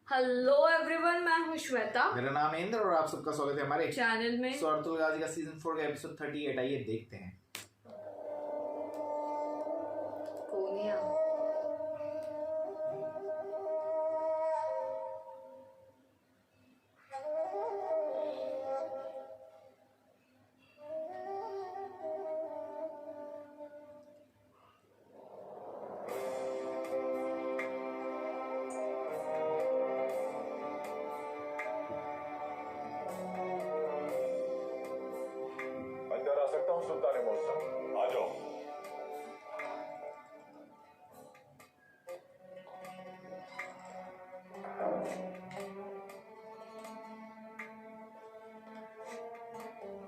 Hello everyone, मैं हूँ श्वेता। मेरा नाम है इंद्र और आप सबका स्वागत है हमारे चैनल में। स्वार्थुल गाजी का सीजन 4 का एपिसोड 38। आइए देखते हैं। कोनिया अंदर आ सकता हूँ सुल्तान मौसम? आ जाओ।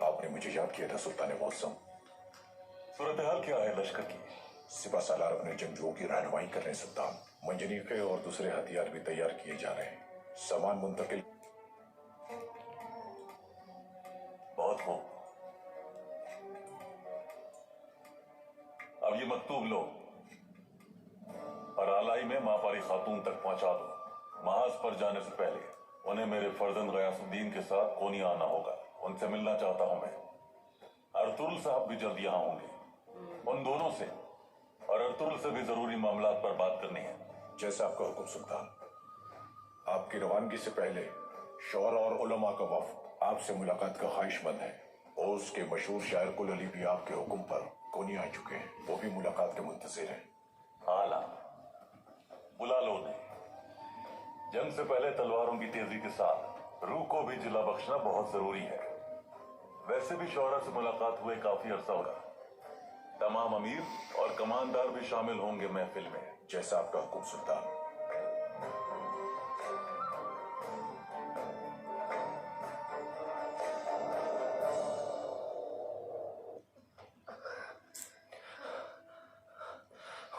आपने मुझे याद किया था सुल्तान मौसम। सूरत हाल क्या है लश्कर की? सिपा सालार अपने जंगजुओं की रहनुमाई कर रहे हैं सुल्तान। मंजनीके और दूसरे हथियार भी तैयार किए जा रहे हैं। सामान मुंतकिल। बहुत खूब। अब ये मकतूब लो और आलाई में मापारी खातून तक पहुंचा दो। महाज पर जाने से पहले उन्हें मेरे फर्जंद गयासुद्दीन के साथ कोनिया आना होगा। उनसे मिलना चाहता हूं मैं। अर्तुगरुल साहब भी जल्द यहाँ होंगे। उन दोनों से और अर्तुगरुल से भी जरूरी मामलात पर बात करनी है। जैसा आपका हुक्म सुल्तान। आपकी रवानगी से पहले शौर और उलमा का वफ्द आपसे मुलाकात का ख्वाहिशमंद है। और उसके मशहूर शायर कुल अली भी आपके हुक्म पर कोनिया आ चुके हैं। वो भी मुलाकात के मुंतजिर हैं। आला बुला लो उन्हें। जंग से पहले तलवारों की तेजी के साथ रूह को भी जिला बख्शना बहुत जरूरी है। वैसे भी शौरा से मुलाकात हुए काफी अरसा होगा। तमाम अमीर और कमानदार भी शामिल होंगे महफिल में। जैसा आपका हुक्म सुल्तान।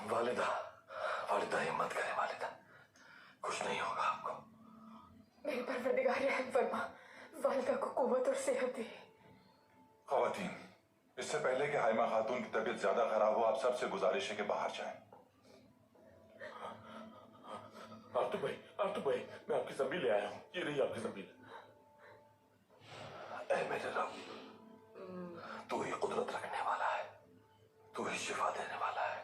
वालिदा, वालिदा हिम्मत करें वालिदा, कुछ नहीं होगा आपको। मेरे परवरदिगार रहम फरमा, वालिदा को कुव्वत और सेहत दे। ख़वातीन, इससे पहले कि हाइमा खातून की तबीयत ज्यादा खराब हो, आप सबसे गुजारिश है कि बाहर जाएं। आर्तू भाई, मैं आपकी ज़मीन ले आया हूँ। ये रही आपकी ज़मीन। ऐ मेरे रब, तू ही कुदरत रखने वाला है, तू ही शिफा देने वाला है।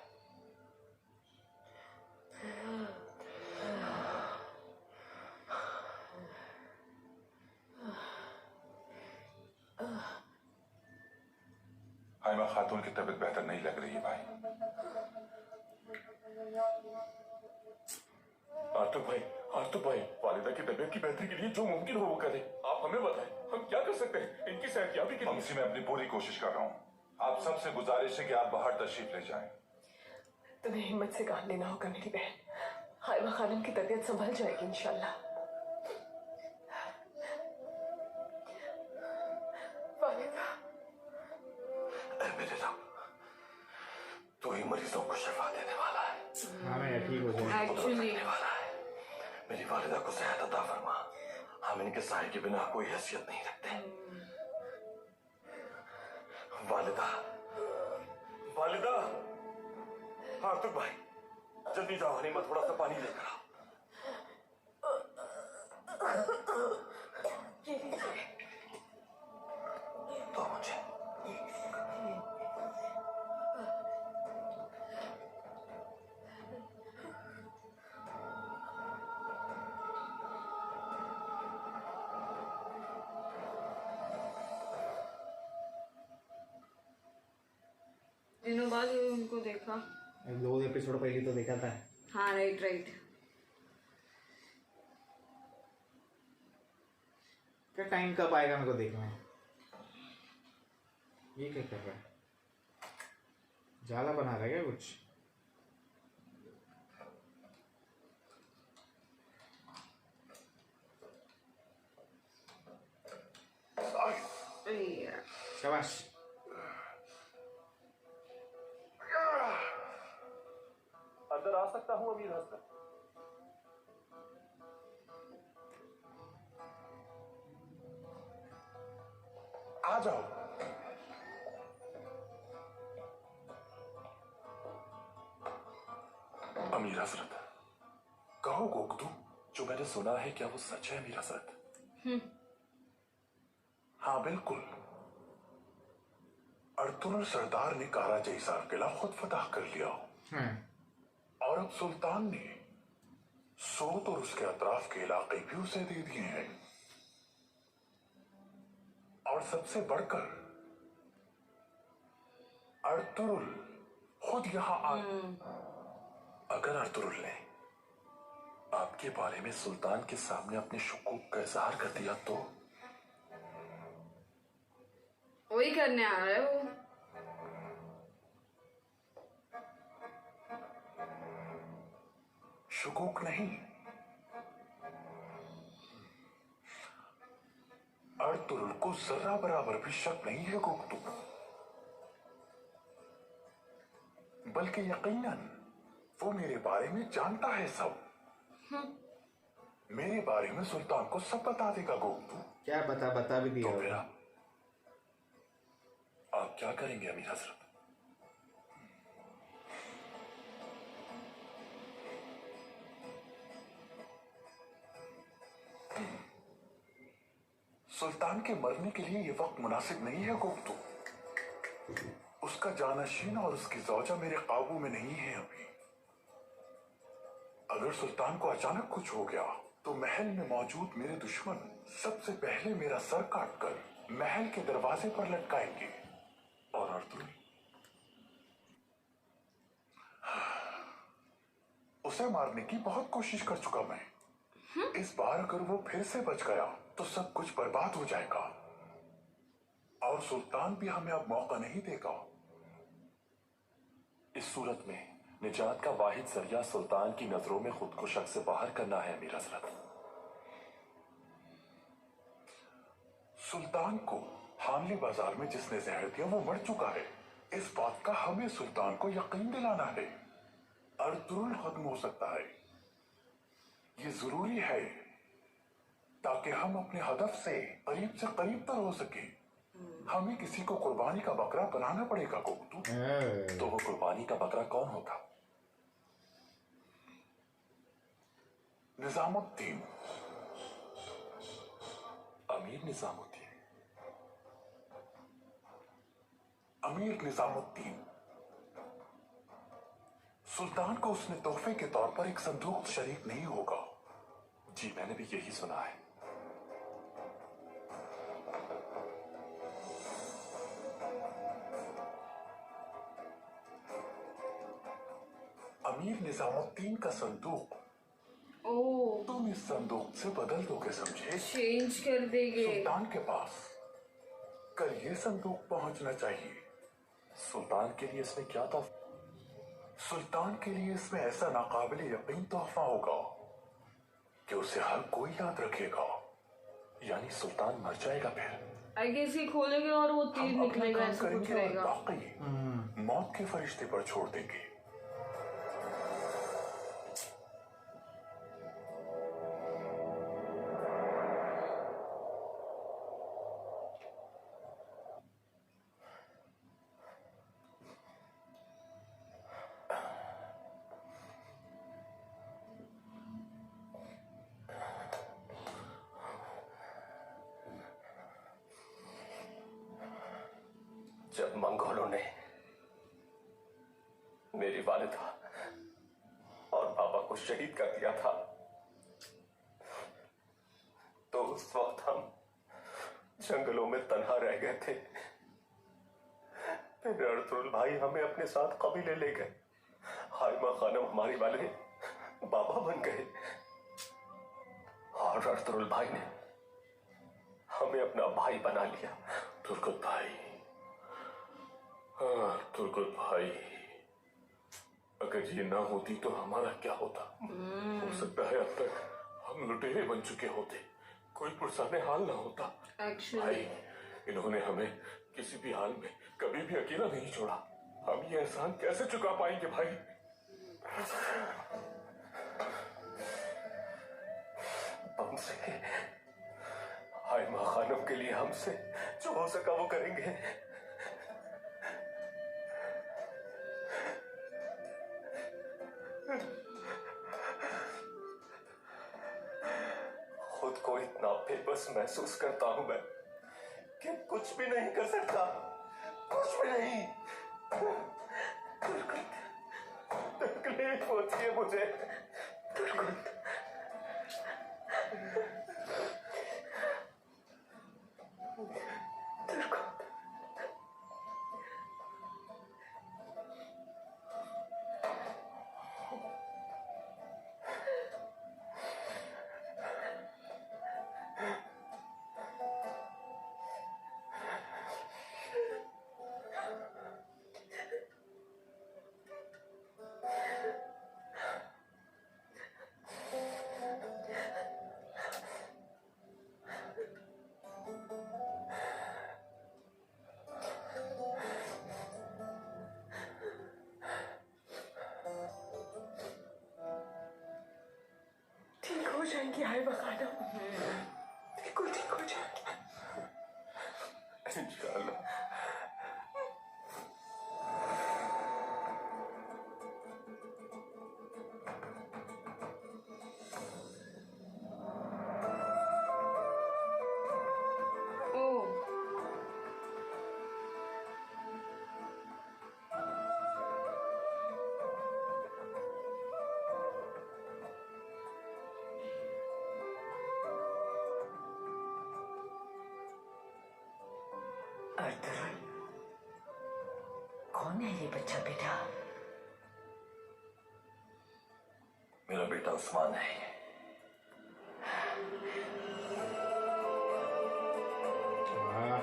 हाइमा खातून की तबीयत बेहतर नहीं लग रही है भाई। आर्तू भाई, वालिदा की तबीयत की बेहतरी के लिए जो मुमकिन हो वो करें। आप हमें बताएं, हम क्या कर सकते हैं इनकी सेहतयाबी के लिए? ममसी, मैं अपनी पूरी कोशिश कर रहा हूँ। आप सबसे गुजारिश है कि आप बाहर तशरीफ ले जाएं। तुम्हें हिम्मत से काम लेना होगा मेरी बहन। हाइमा खानम की तबीयत संभल जाएगी इंशाल्लाह। वालिदा, ऐ मेरे रब, तू ही मरीजों को शिफा देने वाला है। हाँ मैं ठीक हो जाए। एक्चुअली वाला है। मेरी वालिदा को सेहत अता फरमा। हम इनके साए के बिना कोई हैसियत नहीं रखते। वालिदा, वालिदा, आर्तुग भाई, जल्दी जाओ, हनीमा थोड़ा सा पानी लेकर आओ। ये लीजिए। दो मुझे। दिनों बाद उनको देखा। 2 एपिसोड पहले तो देखा था। हाँ, राइट। क्या टाइम कब आएगा मेरे को देखना है। ये क्या कर रहा है? जाला बना रहा है क्या कुछ? शाबाश। अंदर आ सकता हूँ अमीर हसन? आ जाओ। अमीर हजरत, कहो गोकदू, जो मैंने सुना है क्या वो सच है मीरा हजरत? हाँ बिल्कुल, अर्तुगरुल सरदार ने कारा जैसार किला खुद फतह कर लिया और अब सुल्तान ने सोत और उसके अतराफ के इलाके भी उसे दे दिए हैं। और सबसे बढ़कर अर्तुगरुल खुद यहां आ। अगर अर्तुगरुल ने आपके बारे में सुल्तान के सामने अपने शुकूक का इजहार कर दिया तो? वही करने आ रहा है वो। शुकूक नहीं, अर्तुगरुल को जरा बराबर भी शक नहीं है गुप्तू, बल्कि यकीनन वो मेरे बारे में जानता है सब। मेरे बारे में सुल्तान को सब बता देगा गुप्तू। क्या बता भी दिया तो फिर होगा। आप क्या करेंगे अमीर हजरत? सुल्तान के मरने के लिए यह वक्त मुनासिब नहीं है गुप्तू। उसका जानशीन और उसकी जौजा मेरे काबू में नहीं है अभी। अगर सुल्तान को अचानक कुछ हो गया तो महल में मौजूद मेरे दुश्मन सबसे पहले मेरा सर काटकर महल के दरवाजे पर लटकाएंगे। और अर्तुगरुल उसे मारने की बहुत कोशिश कर चुका मैं। इस बार अगर वो फिर से बच गया तो सब कुछ बर्बाद हो जाएगा और सुल्तान भी हमें अब मौका नहीं देगा। इस सूरत में निजात का वाहिद जरिया सुल्तान की नजरों में खुद को शक से बाहर करना है अमीर हजरत। सुल्तान को हामली बाजार में जिसने जहर दिया वो मर चुका है। इस बात का हमें सुल्तान को यकीन दिलाना है। अर्तुगरुल खत्म हो सकता है, ये जरूरी है ताकि हम अपने हदफ से करीब तर हो सके। हमें किसी को कुर्बानी का बकरा बनाना पड़ेगा गुप्तू। तो वो कुर्बानी का बकरा कौन होगा? निजामुद्दीन, अमीर निजामुद्दीन। अमीर निजामुद्दीन। सुल्तान को उसने तोहफे के तौर पर एक संदूक शरीक नहीं होगा। जी मैंने भी यही सुना है। अमीर निजामुद्दीन का संदूक तुम इस संदूक से बदल दोगे समझे? चेंज कर देंगे। सुल्तान के पास कल ये संदूक पहुंचना चाहिए। सुल्तान के लिए इसमें क्या था? सुल्तान के लिए इसमें ऐसा नाकाबिले यकीन तोहफा होगा कि उसे हर कोई याद रखेगा। यानी सुल्तान मर जाएगा फिर आई गेस ये खोलेंगे और वो तीर हम अपना निकलेगा, काम ऐसा कुछ करेंगे और रहेगा। बाकी मौत के फरिश्ते पर छोड़ देंगे। जब मंगोलों ने मेरी वालिदा और पापा को शहीद कर दिया था तो उस वक्त हम जंगलों में तन्हा रह गए थे। फिर अर्तुगरुल भाई हमें अपने साथ कबीले ले गए। हाइमा खानम हमारी वाले बाबा बन गए और अर्तुगरुल भाई ने हमें अपना भाई बना लिया। तुर्कत भाई, हाँ तुर्कत भाई, अगर ये ना होती तो हमारा क्या होता? हो सकता है अब तक हम लुटेरे बन चुके होते, कोई पुरसाने हाल ना होता। भाई इन्होंने हमें किसी भी हाल में कभी भी अकेला नहीं छोड़ा। हम ये एहसान कैसे चुका पाएंगे भाई? हमसे हाइमा खानम के लिए हमसे जो हो सका वो करेंगे। खुद को इतना बेबस महसूस करता हूं मैं कि कुछ भी नहीं कर सकता, कुछ भी नहीं। तकलीफ होती है मुझे। ठीक हो जाएंगी हाइमा खानम, बिल्कुल ठीक हो जाएंगी। इंशाल्लाह। ओ अर्तुल, कौन है ये बच्चा बेटा? मेरा बेटा उस्मान है। वाह,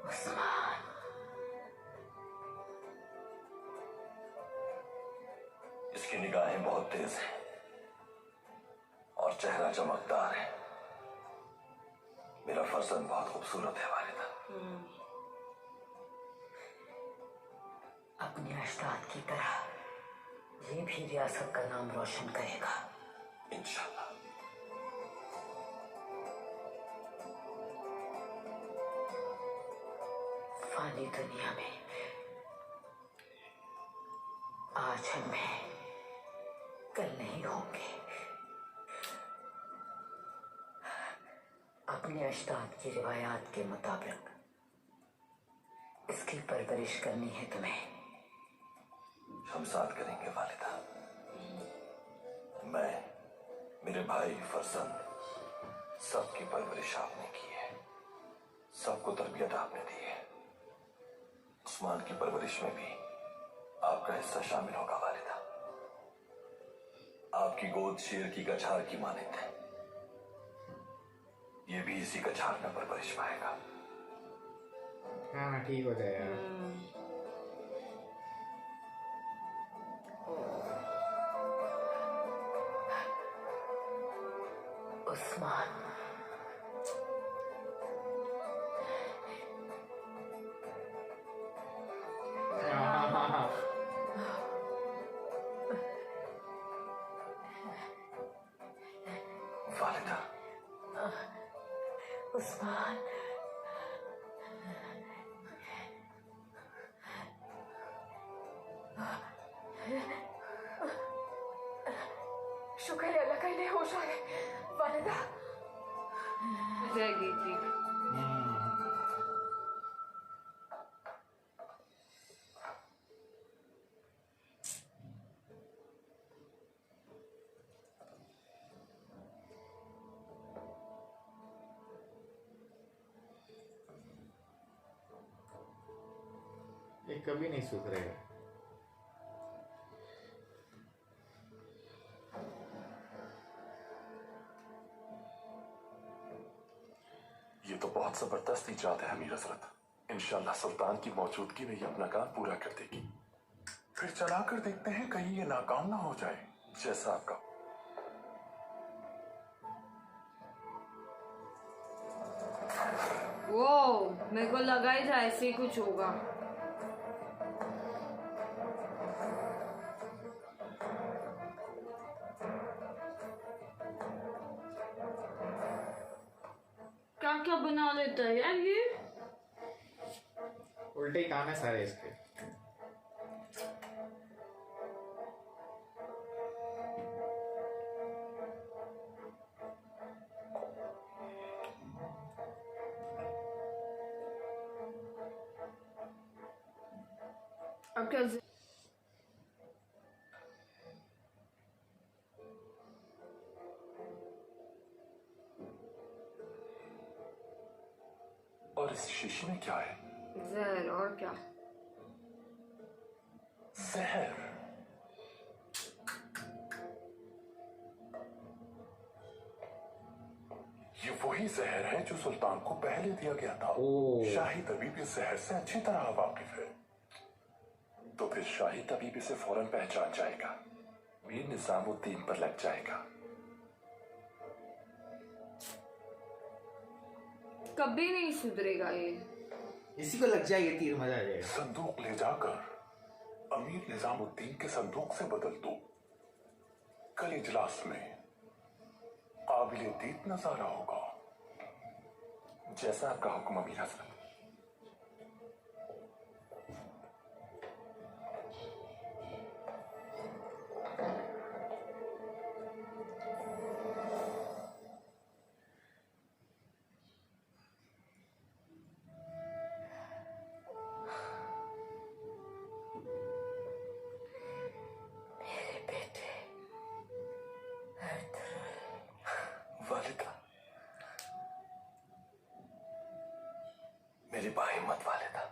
उस्मान, इसकी निगाहें बहुत तेज हैं और चेहरा चमकदार है। मेरा फर्जंद बहुत खूबसूरत है वालिदा। अपने अजदाद की तरह ये भी रियासत का नाम रोशन करेगा। इंशाल्लाह। फानी दुनिया में आज हम हैं, कल नहीं होंगे। अपने अजदाद की रिवायात के मुताबिक इसकी परवरिश करनी है तुम्हें। हम साथ करेंगे वालिदा। मैं, मेरे भाई, फर्जंद, सबकी परवरिश आपने की है, सबको तरबियत आपने दी है। उस्मान की परवरिश में भी आपका हिस्सा शामिल होगा वालिदा। आपकी गोद शेर की कछार की मानिंद है, ये भी इसी कछार में परवरिश पाएगा। हाँ ठीक हो जाएगा। उस्मान, हाँ, वालिदा, उस्मान, शुक्र है अल्लाह का इन्हें होश आ रहे। वालिदा, हो जाएगी ठीक। ये कभी नहीं सुधरेगा। ये तो बहुत जबरदस्त इजाद है अमीर हजरत। इंशाल्लाह सुल्तान की मौजूदगी में ये अपना काम पूरा कर देगी। फिर चलाकर देखते हैं कहीं ये नाकाम ना हो जाए। जैसा आपका। वो मेरे को लगा ही था ऐसे ही कुछ होगा। क्या क्या बना लेता है यार ये। उल्टे ही काम है सारे इसके। अब क्या और इस शीशे में क्या है? जहर, और क्या। जहर। ये वही जहर है जो सुल्तान को पहले दिया गया था। ओह। शाही तबीब इस जहर से अच्छी तरह वाकिफ है, तो फिर शाही तबीब इसे फौरन पहचान जाएगा, मीर निजामुद्दीन पर लग जाएगा। कभी नहीं सुधरेगा ये। इसी को लग जाएगी तीर, मजा आ जाएगा। संदूक ले जाकर अमीर निजामुद्दीन के संदूक से बदल दो। कल इजलास में काबिले दीद नजारा होगा। जैसा आपका हुक्म अमीर हसन। मेरे बेटे वालिदा, मेरी बाहिम्मत वालिदा,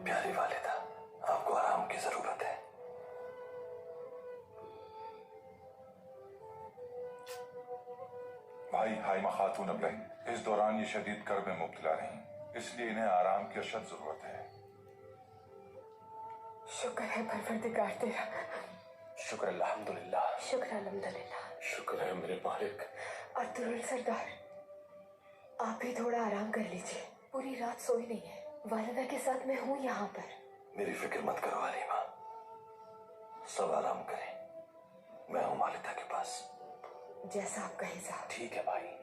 प्यारी वालिदा, आपको आराम की जरूरत है। भाई हाइमा खातून अब रही इस दौरान ये शदीद कर्ब में मुब्तला रही, इसलिए इन्हें आराम की अशद जरूरत है। शुक्र है परवरदिगार तेरा। शुक्र अल्हम्दुलिल्लाह। शुक्र अल्हम्दुलिल्लाह। शुक्र है मेरे मालिक। और तुरुल सरदार, आप भी थोड़ा आराम कर लीजिए। पूरी रात सोई नहीं है। वालिदा के साथ मैं हूँ यहाँ पर। मेरी फिक्र मत करो हलीमा, सब आराम करें, मैं हूँ वालिदा के पास। जैसा आप कहें साहब। ठीक है भाई।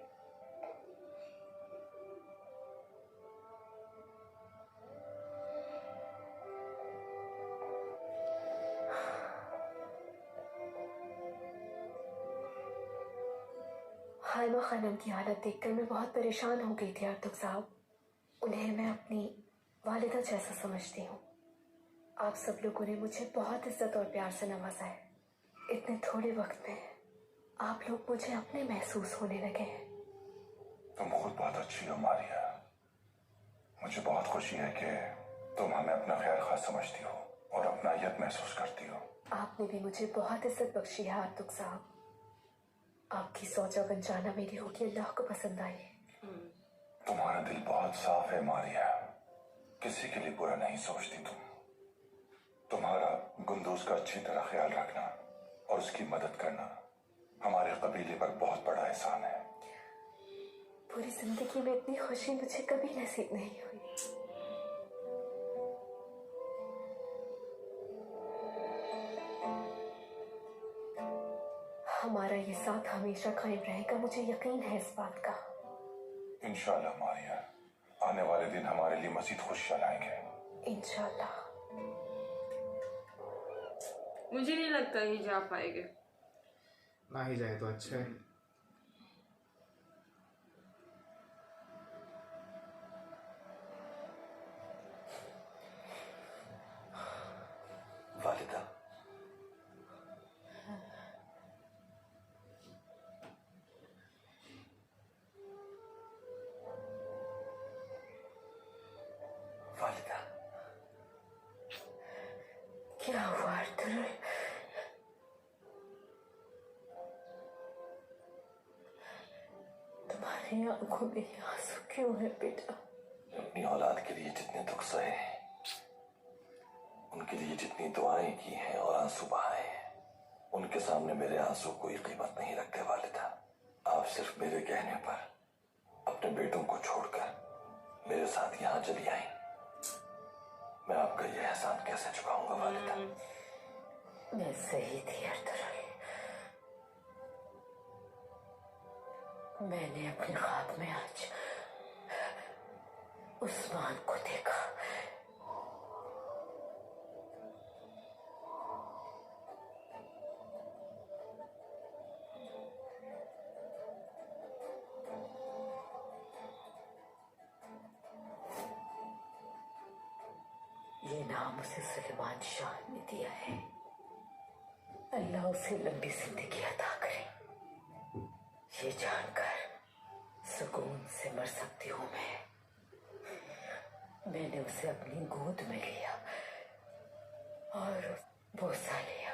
हाइमा खानम की हालत देखकर मैं बहुत परेशान हो गई थी आर्तुक साहब। उन्हें मैं अपनी वालिदा जैसा समझती हूँ। आप सब लोगों ने मुझे बहुत इज्जत और प्यार से नवाजा है। इतने थोड़े वक्त में आप लोग मुझे अपने महसूस होने लगे हैं। तुम खुद बहुत अच्छी हो मारिया। मुझे बहुत खुशी है कि तुम हमें अपना खैर खा समझती हो और अपनायत महसूस करती हो। आपने भी मुझे बहुत इज्जत बख्शी है आर्तुक साहब। आपकी सोचा बन जाना मेरी होगी अल्लाह को पसंद आई है। तुम्हारा दिल बहुत साफ है मारिया, किसी के लिए बुरा नहीं सोचती तुम। तुम्हारा गुंदूज का अच्छी तरह ख्याल रखना और उसकी मदद करना हमारे कबीले पर बहुत बड़ा एहसान है। पूरी जिंदगी में इतनी खुशी मुझे कभी नसीब नहीं हुई। हमारा ये साथ हमेशा कायम रहेगा, मुझे यकीन है इस बात का। इंशाल्लाह मारिया, आने वाले दिन हमारे लिए मजीद खुशियां लाएंगे। इंशाल्लाह। मुझे नहीं लगता ये जा पाएंगे। ना ही जाए तो अच्छा है। वालिदा, वालिदा, क्या हुआ अर्तुल? तुम्हारी आंखों में ये आंसू क्यों है बेटा? अपनी औलाद के लिए जितने दुख सहे, उनके लिए जितनी दुआएं की हैं और आंसू बहाए हैं, उनके सामने मेरे आंसू कोई कीमत नहीं रखते वालिदा। आप सिर्फ मेरे कहने पर अपने बेटों को छोड़कर मेरे साथ यहाँ चली आई। मैं आपका यह एहसान कैसे चुकाऊंगा वालिदा? मैं सही थी अर्तुल। मैंने अपने ख्वाब में आज उस्मान को देखा। ये नाम उसे सुलेमान शाह ने दिया है। अल्लाह उसे लंबी जिंदगी अता करे। ये जानकर सुकून से मर सकती हूँ मैंने उसे अपनी गोद में लिया और बोसा लिया।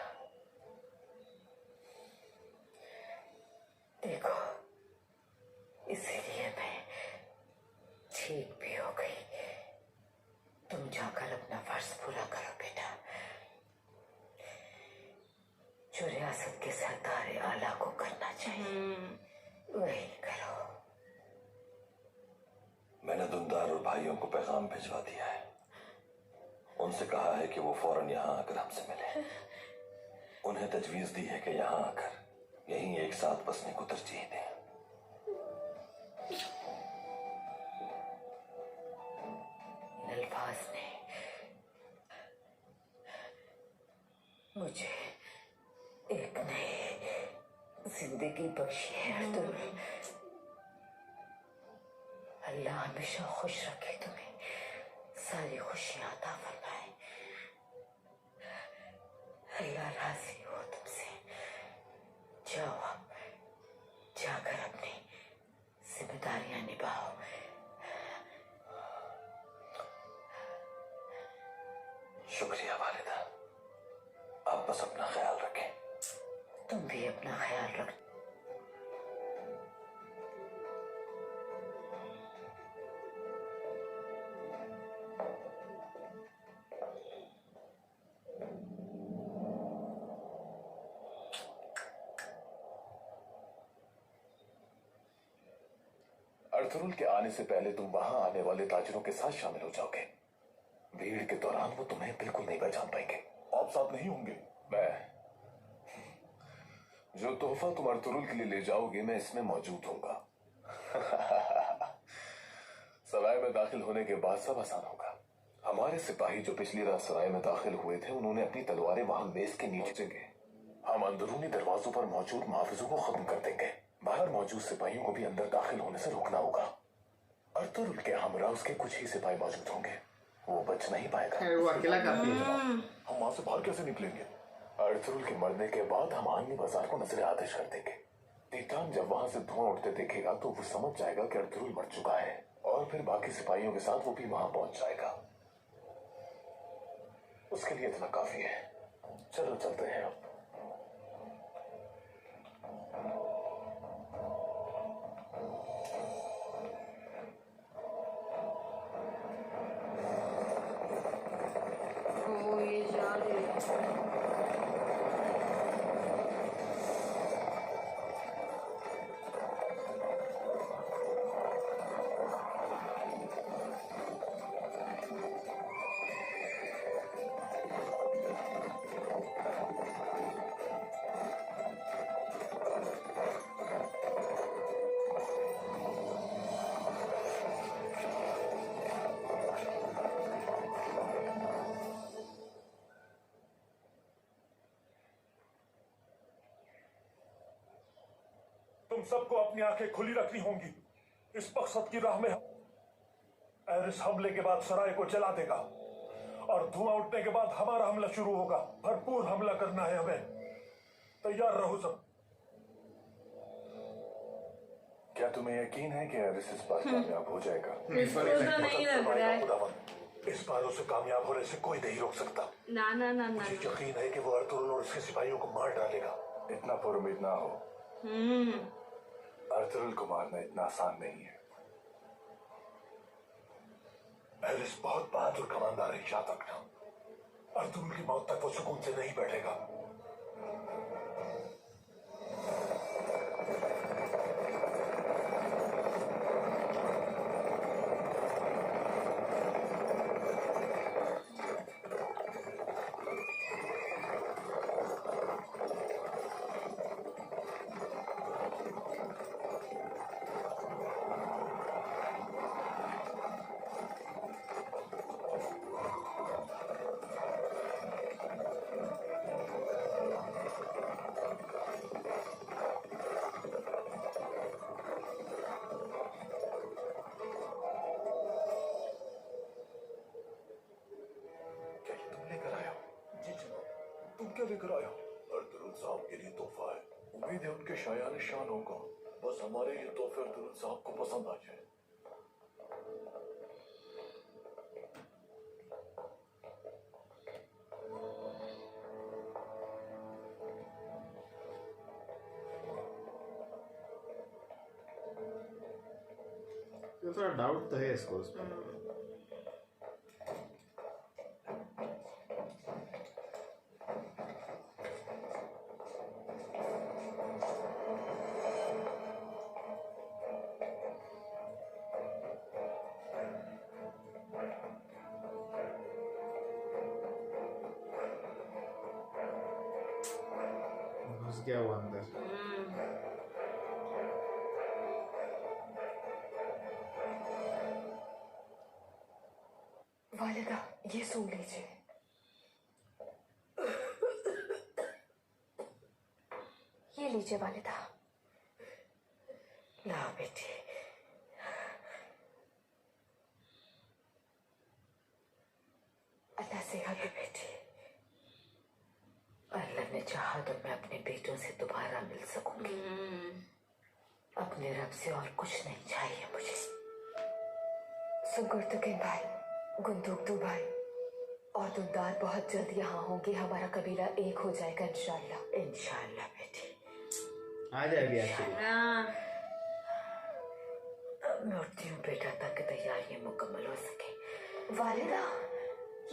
देखो, इसीलिए मैं ठीक भी हो गई। तुम जाकर अपना फर्ज पूरा करो बेटा। जो रियासत के सरदार आला को करना चाहिए वही करो। मैंने दुंदार और भाइयों को पैगाम भिजवा दिया है। उनसे कहा है कि वो फौरन यहाँ आकर हमसे मिले। उन्हें तजवीज दी है कि यहाँ आकर यहीं एक साथ बसने को तरजीह दें। इन अल्फाज ने मुझे एक नई जिंदगी बख्शी है अब्दुल। अल्लाह हमेशा खुश रखे तुम्हें, सारी खुशियां अता फरमाए। अल्लाह राजी हो तुमसे। जाओ अब, जाकर अपनी जिम्मेदारियां निभाओ। शुक्रिया वालिदा। आप बस अपना ख्याल रखें। तुम भी अपना ख्याल रख। अर्थुरुल के आने से पहले तुम वहां आने वाले ताजिरों के साथ शामिल हो जाओगे। भीड़ के दौरान वो तुम्हें बिल्कुल नहीं पहचान पाएंगे। आप साथ नहीं होंगे? मैं जो तोहफा तुम अर्थुरुल के लिए ले जाओगे मैं इसमें मौजूद होऊंगा। सराय में दाखिल होने के बाद सब आसान होगा। हमारे सिपाही जो पिछली रात सराय में दाखिल हुए थे उन्होंने अपनी तलवारें वहां मेज के नीचे देंगे। हम अंदरूनी दरवाजों पर मौजूद मुहाफिजों को खत्म कर देंगे। बाहर मौजूद सिपाहियों को भी अंदर दाखिल होने से रोकना होगा। अर्थुरुल के हमरा उसके कुछ ही सिपाही मौजूद होंगे। वो बच नहीं पाएगा। वो अकेला काफी है। हम वहां से बाहर कैसे निकलेंगे? अर्थुरुल के मरने के बाद हम आर्मी बाजार को नजर आतिश कर देंगे। तीतान जब वहां से धुआं उठते देखेगा तो वो समझ जाएगा कि अर्थुरुल मर चुका है और फिर बाकी सिपाहियों के साथ वो भी वहां पहुंच जाएगा। उसके लिए इतना काफी है। चलो चलते हैं अब। ओ ये जा रही है। तुम सबको अपनी आंखें खुली रखनी होंगी। इस मकसद की राह में एरिस हमले के बाद सराय को जला देगा और धुआं उठने के बाद हमारा हमला शुरू होगा। भरपूर हमला करना है हमें। तैयार रहो सब। क्या तुम्हें यकीन है कि एरिस इस बार कामयाब हो जाएगा? इसको तो नहीं लग रहा है। खुदावन, इस बार उसे कामयाब होने से कोई नहीं रोक सकता। ना ना ना ना मुझे यकीन है कि वो अर्थुरुल और उसके सिपाहियों को मार डालेगा। इतना पुरुमीद ना हो। अर्थुरुल को मारना इतना आसान नहीं है। एरिस बहुत बहादुर कमांडर है, याद रखना। अर्थुरुल की मौत तक वो सुकून से नहीं बैठेगा। क्या लेकर आया? अर्तुरुल साहब के लिए तोहफा है। उम्मीद है उनके शायान शान होगा। बस हमारे ये तोहफे अर्तुरुल साहब को पसंद आ जाए। तो थोड़ा डाउट तो है इसको उसमें। घुस गया वो अंदर। वालिदा, ये सुन लीजिए। ये लीजिए वालिदा। ला बेटी, अल्लाह सेहत दे बेटी। अल्लाह ने चाहा तो मैं अपने बेटों से दोबारा मिल सकूंगी। अपने रब से और कुछ नहीं चाहिए मुझे। सुगुर्तुकिन भाई, गुंदुकतू भाई और दुमदार बहुत जल्द यहाँ होंगे। हमारा कबीला एक हो जाएगा इंशाल्लाह। इंशाल्लाह बेटी, आ जाएगी एक्चुअली। अब मैं उठती हूँ बेटा, ताकि तैयारियां मुकम्मल हो सके। वालिदा,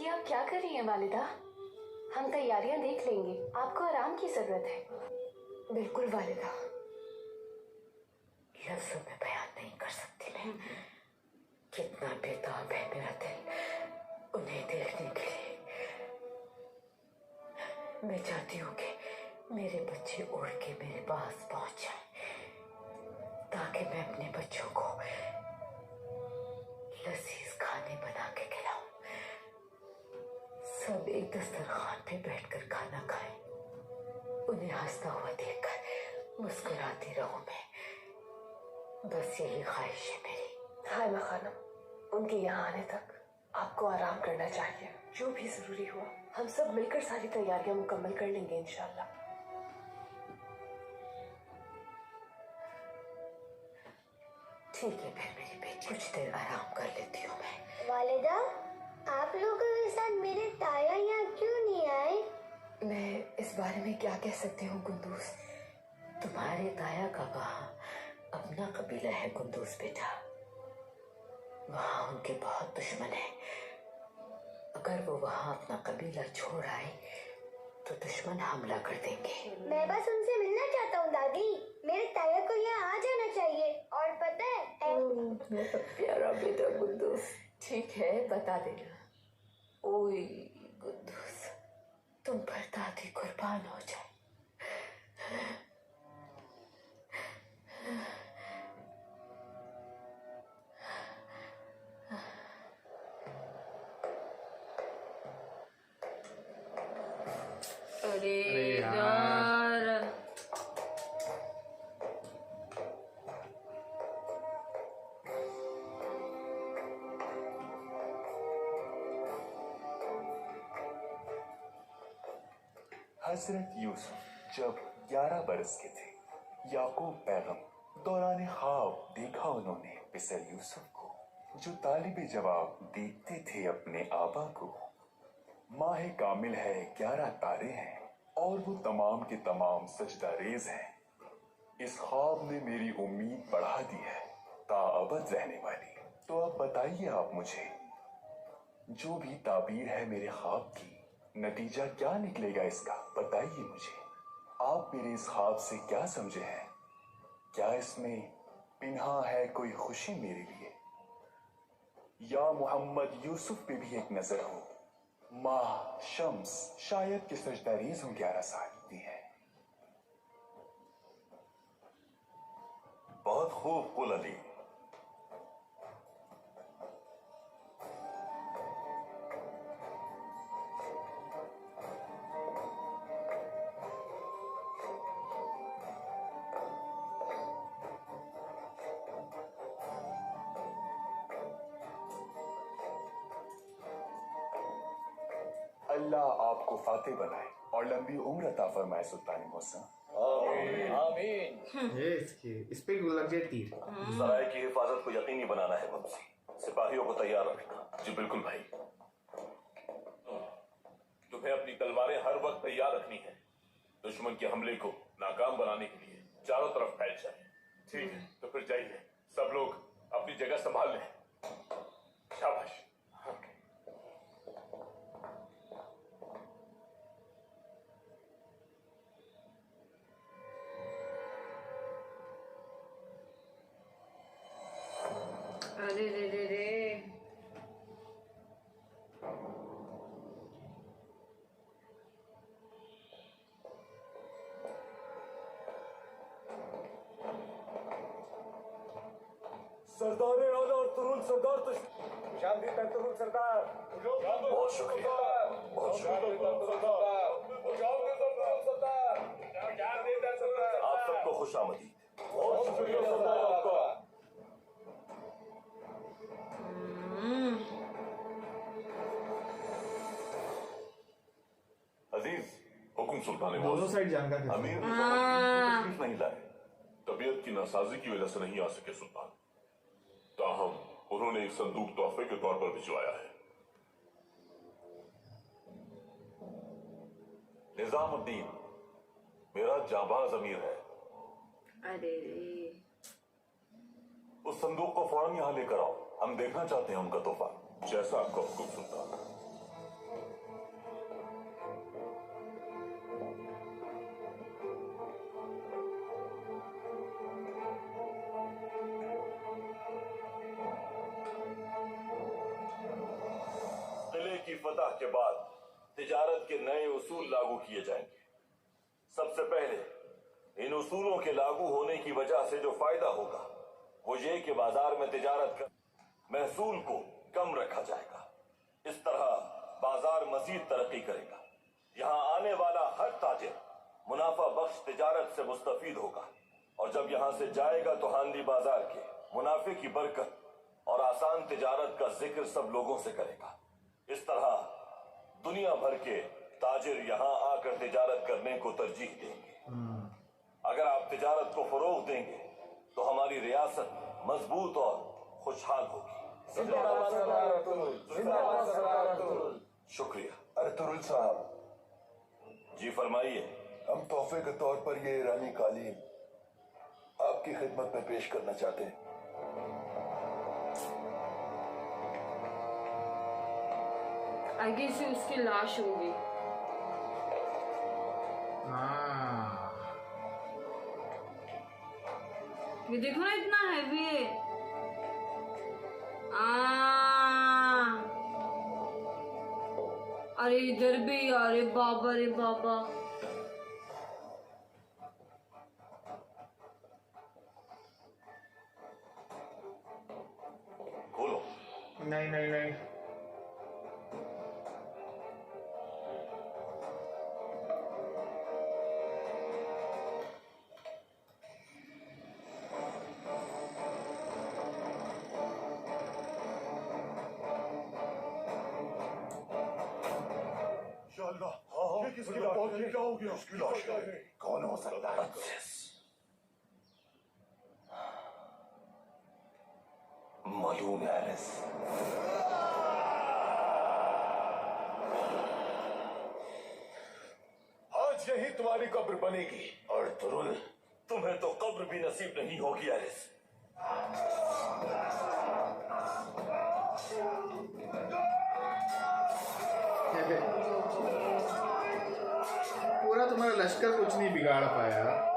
ये आप क्या कर रही हैं वालिदा? हम तैयारियां देख लेंगे, आपको आराम की जरूरत है। बिल्कुल वालिदा। लफ्ज़ों में बयान नहीं कर सकती मैं कितना बेताब है मेरा दिल उन्हें देखने के लिए। मैं चाहती हूँ कि मेरे बच्चे उड़ के मेरे पास पहुंच जाएं, ताकि मैं अपने बच्चों को लजीज खाने बना के खिलाऊं। सब एक दस्तरखान पे बैठकर खाना खाएं, उन्हें हंसता हुआ देखकर मुस्कुराती रहूं मैं। बस यही ख्वाहिश है मेरी। हाय माँ खानम, उनके यहाँ आने तक आपको आराम करना चाहिए। जो भी जरूरी हुआ हम सब मिलकर सारी तैयारियां मुकम्मल कर लेंगे इंशाल्लाह। ठीक है फिर मेरी बेटी, कुछ देर आराम कर लेती हूँ मैं। वालिदा, आप लोगों के साथ मेरे ताया यहाँ क्यों नहीं आए? मैं इस बारे में क्या कह सकती हूँ कुंदूस? तुम्हारे ताया का वहाँ अपना कबीला है कुंदूस बेटा, वहाँ उनके बहुत दुश्मन है। अगर वो वहाँ अपना कबीला छोड़ आए तो दुश्मन हमला कर देंगे। मैं बस उनसे मिलना चाहता हूँ दादी। मेरे ताया को यहाँ आ जाना चाहिए। और पता है मेरा प्यारा बेटा कुंदूस। ठीक है, बता देना। ओए कुंदूस, तुम पर दादी कुर्बान हो जाए। अरे यार। यार, हजरत यूसुफ जब 11 बरस के थे, याकूब पैगम दौरान ख्वाब देखा उन्होंने मिस्र यूसुफ को, जो तालिब जवाब देखते थे अपने आबा को। माह कामिल है, 11 तारे हैं और वो तमाम के तमाम सजदा रेज हैं। इस ख्वाब ने मेरी उम्मीद बढ़ा दी है, ताअबद रहने वाली। तो अब बताइए आप मुझे, जो भी ताबीर है मेरे ख्वाब की, नतीजा क्या निकलेगा इसका? बताइए मुझे, आप मेरे इस ख्वाब से क्या समझे हैं? क्या इसमें पिन्हा है कोई खुशी मेरे लिए? या मोहम्मद यूसुफ पे भी एक नजर हो। माह शम्स शायद के सजदारीज हूं 11 साल की है। बहुत खूब कुल अली। अल्लाह आपको फातेह बनाए और लंबी उम्र अता फरमाए सुल्तान मौसा। आमीन। ये इसकी इस पे लग जाए तीर। सराय की हिफाजत को यकीनी बनाना है मुंशी, सिपाहियों को तैयार रखना। जी बिल्कुल भाई। तुम्हें अपनी तलवारें हर वक्त तैयार रखनी है, दुश्मन के हमले को नाकाम बनाने के लिए चारों तरफ फैल जाए। ठीक है, तो फिर जाइए, सब लोग अपनी जगह संभाल लें। शाबाश। अरे रे रे रे। सरदार आला और तुरुल सरदार शांति तुरुल सरदार। बहुत शुक्रिया, बहुत शुक्रिया। आप सबको खुशामदीद। बहुत शुक्रिया सरदार आपका। अजीज, हुकुम सुल्तान दोनों साइड जान का कैसे? अमीर तशरीफ नहीं लाए, तबीयत की नासाजी की वजह से नहीं आ सके सुल्तान। ताहम उन्होंने एक संदूक तोहफे के तौर पर भिजवाया है। निजामुद्दीन मेरा जाबाज अमीर है। अरे रे। उस संदूक को फौरन यहां लेकर आओ, हम देखना चाहते हैं उनका तोहफा। जैसा आपका हुक्म सुल्तान। किले की फतह के बाद तिजारत के नए उसूल लागू किए जाएंगे। सबसे पहले इन उसूलों के लागू होने की वजह से जो फायदा होगा वो ये कि बाजार में तिजारत कर महसूल को कम रखा जाएगा। इस तरह बाजार मजीद तरक्की करेगा। यहाँ आने वाला हर ताजिर मुनाफा बख्श तिजारत से मुस्तफीद होगा, और जब यहाँ से जाएगा तो हांडी बाजार के मुनाफे की बरकत और आसान तिजारत का जिक्र सब लोगों से करेगा। इस तरह दुनिया भर के ताजिर यहाँ आकर तिजारत करने को तरजीह देंगे। अगर आप तिजारत को फरोग देंगे तो हमारी रियासत मजबूत और खुशहाल होगी। शुक्रिया। अरे तुरुल साहब, जी फरमाइए। हम तोहफे के तौर पर ये ईरानी कालीन आपकी खिदमत में पेश करना चाहते हैं। आगे से उसकी लाश होगी। हाँ, ये देखो ना, इतना हैवी है। अरे इधर भी, अरे बाबा रे बाबा। खोलो। नहीं नहीं नहीं। ये किसकी लाश है? क्या हो गया? उसकी लाश है। कौन हो सकता है? मालूम है एरिस। आज यही तुम्हारी कब्र बनेगी। और तुरुल, तुम्हें तो कब्र भी नसीब नहीं होगी एरिस। पूरा तुम्हारा लश्कर कुछ नहीं बिगाड़ पाया।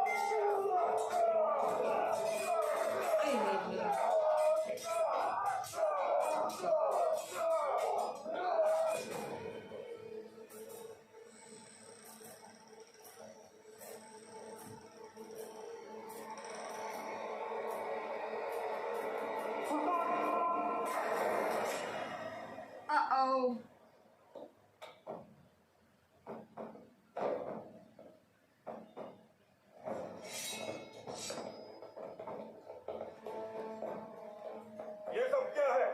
Uh-oh. ये सब क्या है?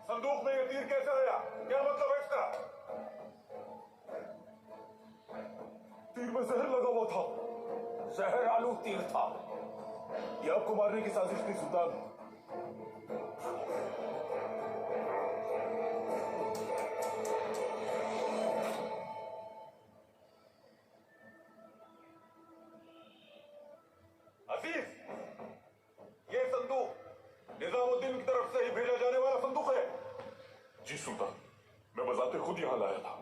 संदूक में ये तीर कैसे आया? क्या मतलब है इसका? में जहर लगा हुआ था। जहर आलू तीर था। ये आपको मारने की साजिश थी सुल्तान। अजीज, ये संदूक निजामुद्दीन की तरफ से ही भेजा जाने वाला संदूक है। जी सुल्तान, मैं बजाते खुद यहां लाया था।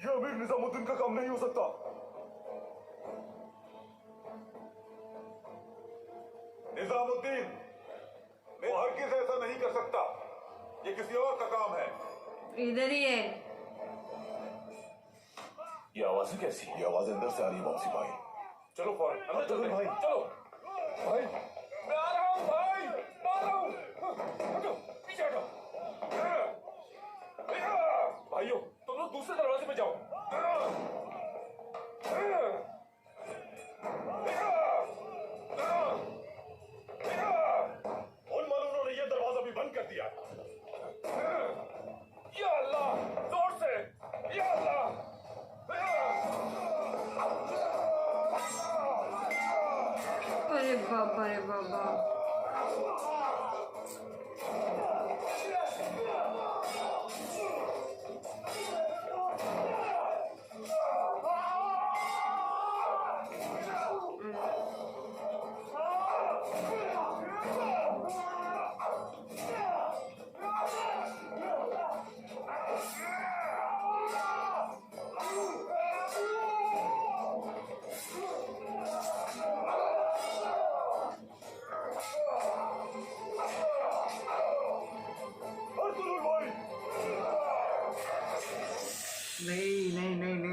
यह अमीर निजामुद्दीन का काम नहीं हो सकता। निजामुद्दीन वो हरगिज ऐसा नहीं कर सकता। ये किसी और का काम है। इधर ही है। ये आवाजें कैसी हैं? ये आवाज अंदर से आ रही है वापसी भाई। चलो फौरन अंदर चलते हैं। भाई चलो भाई, मैं आ रहा हूं भाई, आ रहा हूं। हटो, पीछे हटो। भाइयों, तुम लोग दूसरे दरवाजे में जाओ। उन मालूमों ने यह दरवाजा भी बंद कर दिया। या अल्लाह, जोर से या अल्लाह। अरे बाबा, अरे बाबा।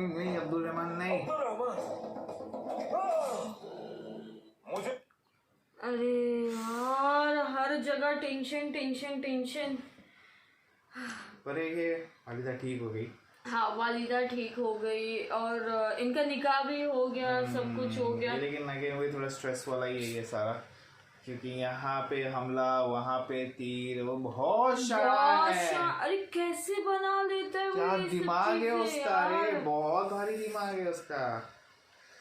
नहीं अब्दुल रहमान नहीं। मुझे अरे यार, हर जगह टेंशन टेंशन टेंशन। पर ये वालिदा ठीक हो गई। हाँ, वालिदा ठीक हो गई और इनका निकाह भी हो गया, सब कुछ हो गया। लेकिन अगेन वही थोड़ा स्ट्रेस वाला ही है ये सारा, क्योंकि यहाँ पे हमला, वहाँ पे तीर, वो बहुत सारा है। अरे कैसे बना लेता है वो क्या ये सब दिमाग है चीजें उसका, यार। अरे बहुत भारी दिमाग है उसका।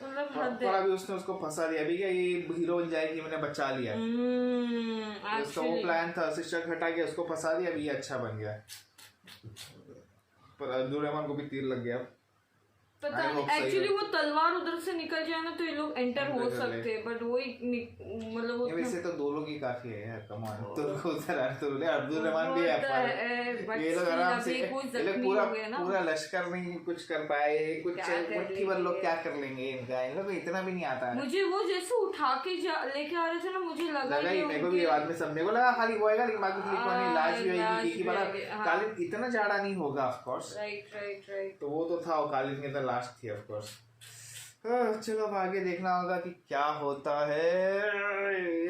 मतलब और हद थोड़ा भी उसने उसको फंसा दिया। अभी क्या ये हीरो बन जाएगी, मैंने बचा लिया। उसका वो प्लान था, सिस्टर हटा के उसको फंसा दिया, अभी ये अच्छा बन गया। पर अब्दुल रहमान को भी तीर लग गया। पता नहीं, एक्चुअली वो तलवार उधर से निकल जाए ना तो ये लोग एंटर हो सकते हैं, बट वही मतलब वैसे तो दो लोग ही काफी है यार। कम ऑन, तुर्को उधर अब्दुल रहमान भी है। ये लोग आराम से, ये लोग पूरा लश्कर नहीं कुछ कर पाए, कुछ मुट्ठी भर लोग क्या कर लेंगे इनका। इन लोग इतना भी नहीं आता है। मुझे वो जैसे उठा के लेके आ रहे थे ना, मुझे लगा ही मेरे को भी बाद में सब मेरे को लगा खाली वो आएगा, लेकिन बाकी क्लिक होने लाज भी आएगी कि बड़ा कालिन इतना ज्यादा नहीं होगा ऑफ कोर्स। राइट। तो वो तो था, वो कालिन के अंदर लास्ट थी ऑफ कोर्स। चलो अब आगे देखना होगा कि क्या होता है।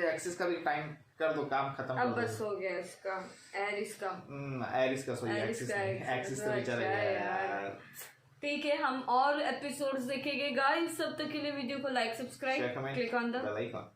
एक्सेस का भी टाइम कर दो, काम खत्म अब बस हो गया इसका, एरिस का सॉरी एक्सेस तो बेचारा यार। ठीक है, हम और एपिसोड्स देखेंगे गाइस। सब तक के लिए वीडियो को like, subscribe, click on the bell icon.